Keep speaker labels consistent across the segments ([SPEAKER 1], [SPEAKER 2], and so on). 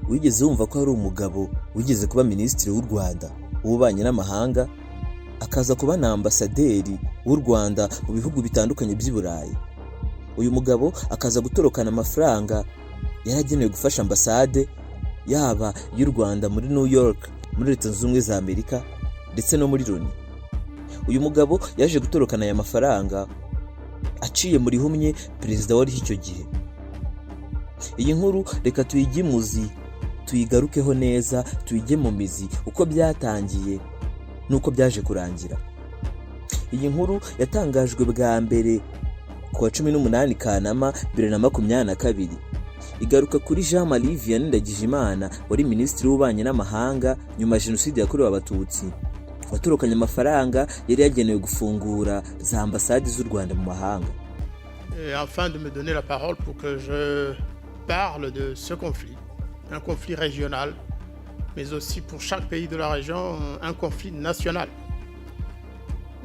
[SPEAKER 1] wigeze wumva ko hari umugabo wigeze kuba minisitiri w'u Rwanda w'ububanyi n'amahanga akaza kuba na ambasaderi w'u Rwanda mu bihugu bitandukanye by'i Burayi? Uyu mugabo akaza gutorokana amafaranga yaragenewe gufasha ambasade yaba y'u Rwanda muri New York, muri Leta Zunze Ubumwe za Amerika ndetse no muri Loni. Uyu mugabo yaje gutorokana aya mafaranga aciye muri humye perezida wari icyo gihe. Iyi nkuru reka tuyigimuzi, tuyigarukeho neza, tuyige mu mizi uko byatangiye nuko byaje kurangira. Iyi nkuru yatangajwe bwa mbere ku wa 18 Kanama 2022. Igaruka kuri Jean Marie Vianney Ndagijimana wari minisitiri w'ububanyi n'amahanga nyuma ya jenoside yakorewe abatutsi, watorokanye amafaranga yari yagenewe gufungura za ambasade z'u Rwanda mu mahanga.
[SPEAKER 2] Afin de me donner la parole pour que je parle de ce conflit, un conflit régional, mais aussi pour chaque pays de la région, un conflit national.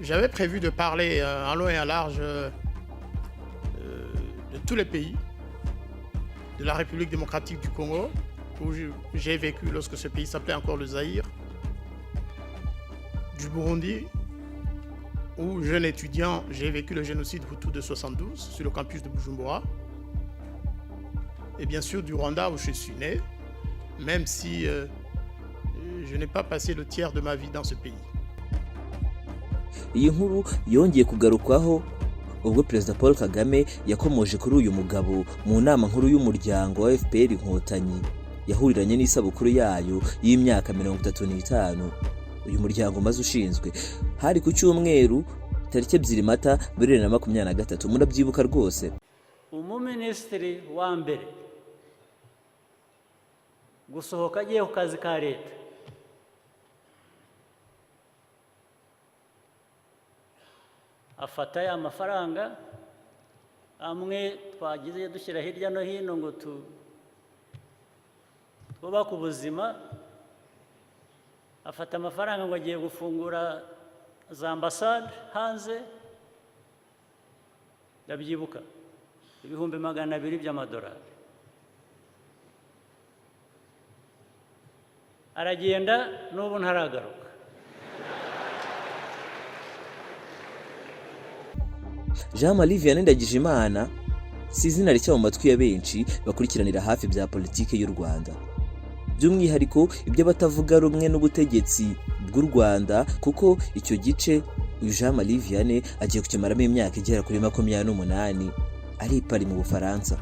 [SPEAKER 2] J'avais prévu de parler en long et en large de tous les pays de la République démocratique du Congo, où j'ai vécu lorsque ce pays s'appelait encore le Zaïre, du Burundi, où jeune étudiant, j'ai vécu le génocide Hutu de 72 sur le campus de Bujumbura, et bien sûr du Rwanda où je suis né, même si je n'ai pas passé le tiers de ma vie dans ce pays.
[SPEAKER 1] Iyi nkuru yongeye kugarukwaho ubwo Perezida Paul Kagame yakomoje kuri uyu mugabo mu nama nkuru y'umuryango wa FPR Inkotanyi yahuriranye n'isabukuru yayo y'imyaka 35. Uyu muryango maze ushinzwe hari ku cyumweru tariki 2 Mata 2023. Murabyibuka rwose.
[SPEAKER 3] Umuminisitiri wa mbere gusohoka agiye ku kazi ka leta afata ya mafaranga amwe twagize dushyira hirya no hino ngo twubake ubuzima, afata amafaranga ngo agiye gufungura za ambasade hanze, ndabyibuka, ibihumbi 200 by'amadolari. Aragenda n'ubu ntaragaruka.
[SPEAKER 1] Jean Marie Vianney Ndagijimana si izina rishya mu matwi ya benshi bakurikiranira hafi bya politiki y'u Rwanda, by'umwihariko ibyo batavuga rumwe n'ubutegetsi bw'u Rwanda, kuko icyo gice uyu Jean Marie Vianney agiye kukimaramo imyaka igera kuri 28 ari i Paris mu Bufaransa.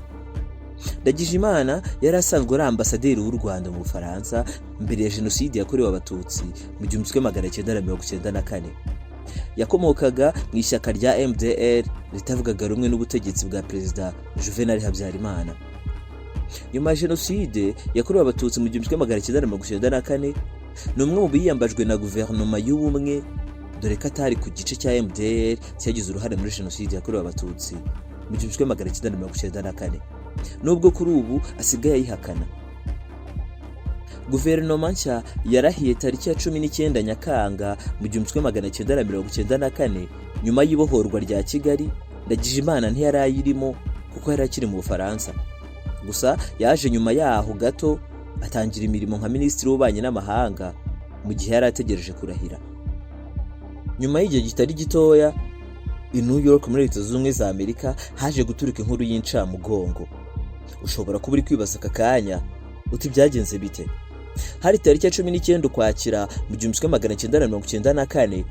[SPEAKER 1] Ndagijimana yari asanzwe ari ambasaderi w'u Rwanda mu Bufaransa mbere ya jenoside yakorewe abatutsi mu 1994. Yakomokaga mu ishyaka rya MDR ritavugaga rumwe n'ubutegetsi bwa Perezida Juvenal Habyarimana. Nyuma ya jenoside yakorewe abatutsi mu 1994, ni umwe mu biyambajwe na guverinoma y'ubumwe, dore ko atari ku gice cya MDR cyagize uruhare muri jenoside yakorewe abatutsi mu 1994, nubwo kuri ubu asigaye ayihakana. Guverinoma nshya yarahiye tariki ya 19 Nyakanga mu 1994 nyuma y'ibohorwa rya Kigali. Ndagijimana ntiyari ayirimo kuko yari akiri mu Bufaransa, gusa yaje nyuma yaho gato atangira imirimo nka minisitiri w'ububanyi n'amahanga mu gihe yari ategereje kurahira. Nyuma y'igihe kitari gitoya i New York muri Leta Zunze Ubumwe za Amerika haje guturuka inkuru y'incamugongo. Ushobora kuba uri kwibaza aka kanya uti byagenze bite? Hari tariki ya 19 Ukwakira mu 1994,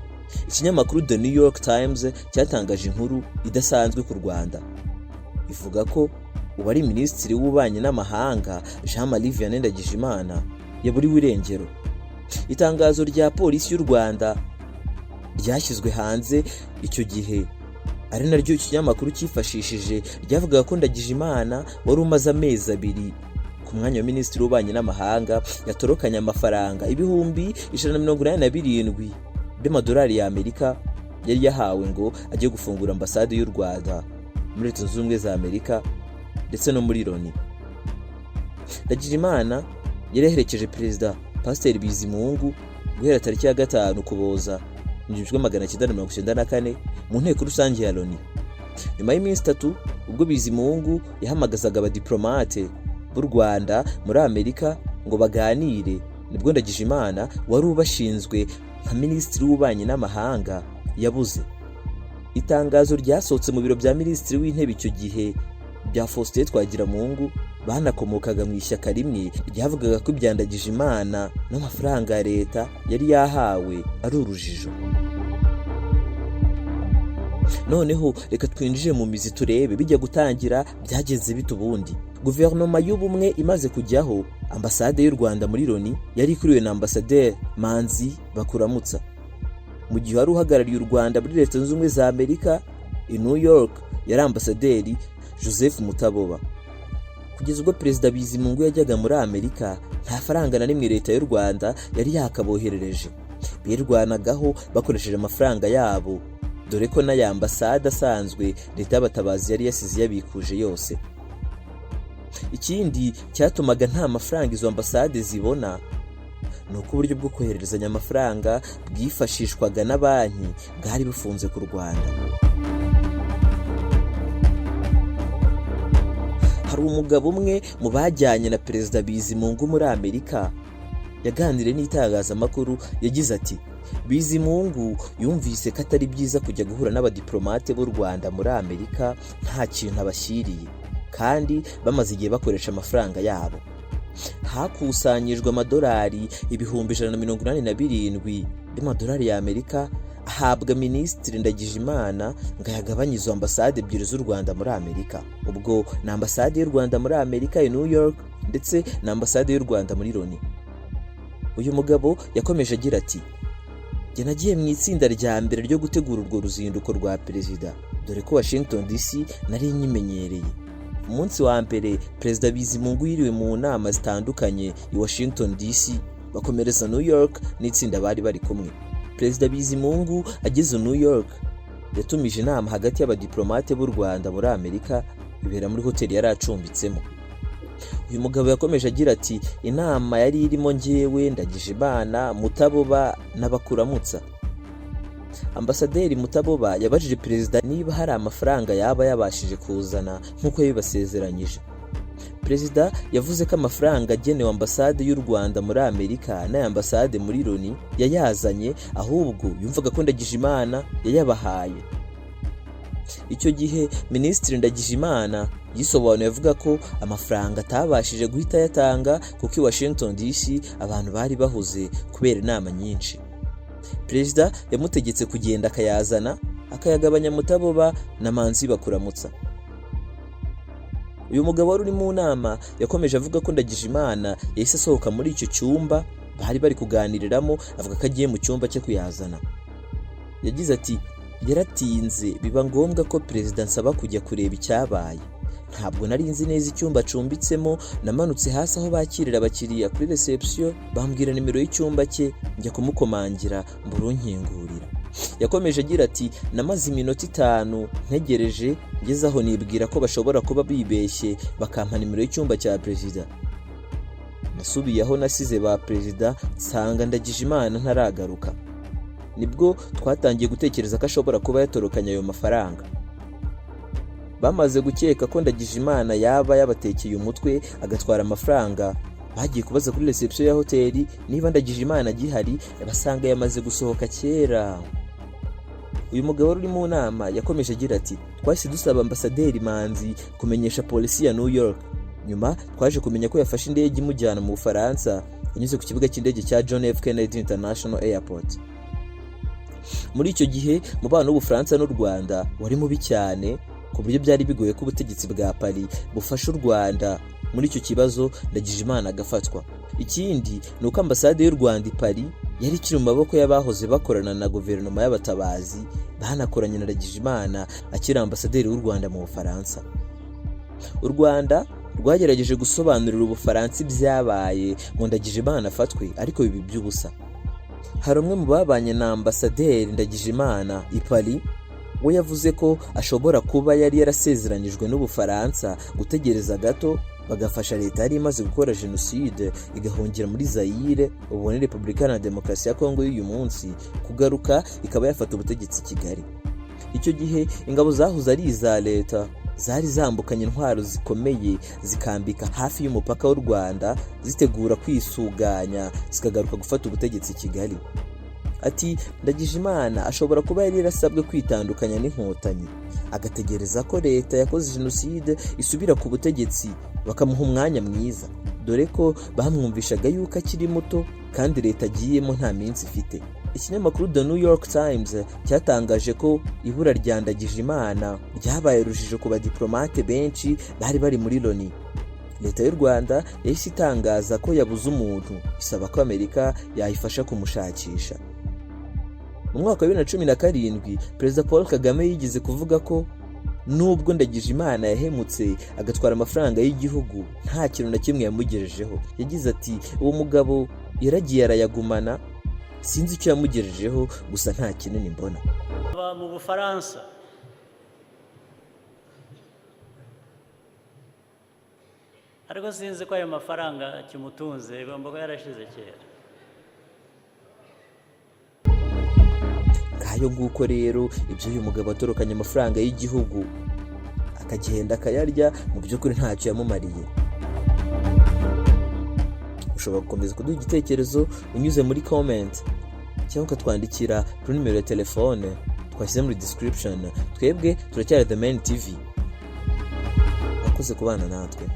[SPEAKER 1] ikinyamakuru The New York Times cyatangaje inkuru idasanzwe ku Rwanda. Ivuga ko uwari minisitiri w'ububanyi n'amahanga Jean Marie Vianney Ndagijimana yaburiwe irengero. Itangazo rya polisi y'u Rwanda ryashyizwe hanze icyo gihe, ari naryo ikinyamakuru cyifashishije, ryavugaga ko Ndagijimana wari umaze amezi 2 ku mwanya wa minisitiri w'ububanyi n'amahanga yatorokanye amafaranga ibihumbi 187 by'amadolari y'Amerika yari yahawe ngo ajye gufungura ambasade y'u Rwanda muri Leta Zunze Ubumwe za Amerika ndetse no muri Loni. Ndagijimana yari yaherekeje Perezida Pasiteri Bizimungu guhera tariki ya 5 Ukuboza mu 1994 mu nteko rusange ya Loni. Nyuma y'iminsi 3 ubwo Bizimungu yahamagazaga abadiplomate b'u Rwanda muri Amerika ngo baganire, nibwo Ndagijimana wari ubashinzwe nka minisitiri w'ububanyi n'amahanga yabuze. Itangazo ryasohotse mu biro bya minisitiri w'intebe icyo gihe bya Faustin Twagiramungu banakomokaga mu ishyaka rimwe ryavugaga ko ibya Ndagijimana n'amafaranga ya leta yari yahawe ari urujijo. Noneho reka twinjire mu mizi turebe bijya gutangira byagenze bite ubundi. Guverinoma y'ubumwe imaze kujyaho, ambasade y'u Rwanda muri Loni yari ikuriwe na ambasaderi Manzi Bakuramutsa. Mu gihe wari uhagarariye u Rwanda muri Leta Zunze Ubumwe za Amerika i New York yari ambasaderi Joseph Mutaboba. Kugeza ubwo Perezida Bizimungu yajyaga muri Amerika, nta faranga na rimwe leta y'u Rwanda yari yakaboherereje. Birwanagaho bakoresheje amafaranga yabo, dore ko n'aya ambasade asanzwe leta y'abatabazi yari yasize yabikuje yose. Ikindi cyatumaga nta mafaranga izo ambasade zibona ni uko uburyo bwo kohererezanya amafaranga bwifashishwaga na banki bwari bufunze ku Rwanda. Hari umugabo umwe mu bajyanye na Perezida Bizimungu muri Amerika yaganiriye n'itangazamakuru, yagize ati Bizimungu yumvise ko atari byiza kujya guhura n'abadiplomate b'u Rwanda muri Amerika nta kintu abashyiriye, kandi bamaze igihe bakoresha amafaranga yabo. Hakusanyijwe amadolari 187 y'amadolari ya Amerika ahabwa Minisitiri Ndagijimana ngo ayagabanye izo ambasade ebyiri z'u Rwanda muri Amerika. Ubwo na ambasade y'u Rwanda muri Amerika i New York ndetse na ambasade y'u Rwanda muri Loni. Uyu mugabo yakomeje agira ati jye nagiye mu itsinda rya mbere ryo gutegura urwo ruzinduko rwa perezida, dore ko Washington DC nari nyimenyereye. Umunsi wa mbere Perezida Bizimungu yiriwe mu nama zitandukanye i Washington DC, bakomereza New York n'itsinda bari bari kumwe. Perezida Bizimungu ageze New York yatumije inama hagati y'abadiplomate b'u Rwanda muri Amerika ibera muri hoteli yari acumbitsemo. Uyu mugabo yakomeje agira ati inama yari irimo njyewe, Ndagijimana, Mutaboba n'Abakuramutsa. Ambasaderi Mutaboba yabajije perezida niba hari amafaranga yaba yabashije kuzana nk'uko yabibasezeranyije. Perezida yavuze ko amafaranga agenewe ambasade y'u Rwanda muri Amerika n'aya ambasade muri Loni yayazanye, ahubwo yumvaga ko Ndagijimana yayabahaye. Icyo gihe Minisitiri Ndagijimana yisobanuye avuga ko amafaranga atabashije guhita yatanga kuko i Washington DC abantu bari bahuze kubera inama nyinshi. Perezida yamutegetse kugenda akayazana akayagabanya Mutaboba na Manzi Bakuramutsa. Uyu mugabo wari uri mu nama yakomeje avuga ko Ndagijimana yahise asohoka muri icyo cyumba bari bari kuganiriramo, avuga ko agiye mu cyumba cye kuyazana. Yagize ati yaratinze biba ngombwa ko perezida nsaba kujya kureba icyabaye. Ntabwo nari nzi neza icyumba acumbitsemo, namanutse hasi aho bakirira abakiriya kuri reception, bambwira nimero y'icyumba cye, njya kumukomangira mburunkingurira. Yakomeje agira ati namaze iminota 5 ntegereje, ngeze aho nibwira ko bashobora kuba bibeshye bakampa nimero y'icyumba cya perezida. Nasubiye aho nasize ba perezida nsanga Ndagijimana ntaragaruka. Nibwo twatangiye gutekereza ko ashobora kuba yatorokanya ayo mafaranga. Bamaze gukeka ko Ndagijimana yaba yabatekeye umutwe agatwara amafaranga, bagiye kubaza kuri reception ya hoteli niba Ndagijimana gihari, basanga yamaze gusohoka kera. Uyu mugabo uri mu nama yakomeje agira ati twahise dusaba ambasaderi Manzi kumenyesha polisi ya New York. Nyuma twaje kumenya ko yafashe indege imujyana mu Bufaransa, anyuze ku kibuga cy'indege cya John F Kennedy International Airport. Muri icyo gihe mubano w'Ubufaransa n'u Rwanda wari mubi cyane, ku buryo byari bigoye ko ubutegetsi bwa Paris bufasha u Rwanda muri icyo kibazo Ndagijimana agafatwa. Ikindi ni uko ambasade y'u Rwanda i Paris yari ikiri mu maboko y'abahoze bakorana na guverinoma y'abatabazi, banakoranye na Ndagijimana akiri ambasaderi w'u Rwanda mu Bufaransa. U Rwanda rwagerageje gusobanurira Ubufaransa ibyabaye ngo Ndagijimana afatwe, ariko bibi by'ubusa. Hari umwe mu babanye na ambasaderi Ndagijimana i Paris, we yavuze ko ashobora kuba yari yarasezeranyijwe n'Ubufaransa gutegereza gato bagafasha leta yari imaze gukora jenoside igahungira muri Zaire, ubu ni Repubulika Iharanira Demokarasi ya Kongo y'uyu munsi, kugaruka ikaba yafata ubutegetsi Kigali. Icyo gihe ingabo zahuze ari iza leta zari zambukanye intwaro zikomeye zikambika hafi y'umupaka w'u Rwanda zitegura kwisuganya zikagaruka gufata ubutegetsi i Kigali. Ati Ndagijimana ashobora kuba yari yarasabwe kwitandukanya n'inkotanyi agategereza ko leta yakoze jenoside isubira ku butegetsi bakamuha umwanya mwiza, dore ko bamwumvishaga yuko akiri muto kandi leta agiyemo nta minsi ifite. Ikinyamakuru The New York Times cyatangaje ko ibura rya Ndagijimana ryabaye urujijo ku badiplomate benshi bari bari muri Loni. Leta y'u Rwanda yahise itangaza ko yabuze umuntu, isaba ko Amerika yayifasha kumushakisha. Mu mwaka wa 2017 Perezida Paul Kagame yigeze kuvuga ko nubwo Ndagijimana yahemutse agatwara amafaranga y'igihugu nta kintu na kimwe yamugejejeho. Yagize ati uwo mugabo yaragiye arayagumana, sinzi icyo yamugejejeho, gusa nta kinini mbona.
[SPEAKER 3] Mu Bufaransa ariko sinzi ko ayo mafaranga kimutunze, igomba kuba yarashize kera.
[SPEAKER 1] Ngayo nguko rero ibyo uyu mugabo atorokanye amafaranga y'igihugu akagenda akayarya, mu by'ukuri ntacyo yamumariye. Ushobora gukomeza kuduha igitekerezo unyuze muri comment cyangwa ukatwandikira kuri nimero ya telefone twashyize muri description. Twebwe turacyari The Main TV. Wakoze kubana natwe.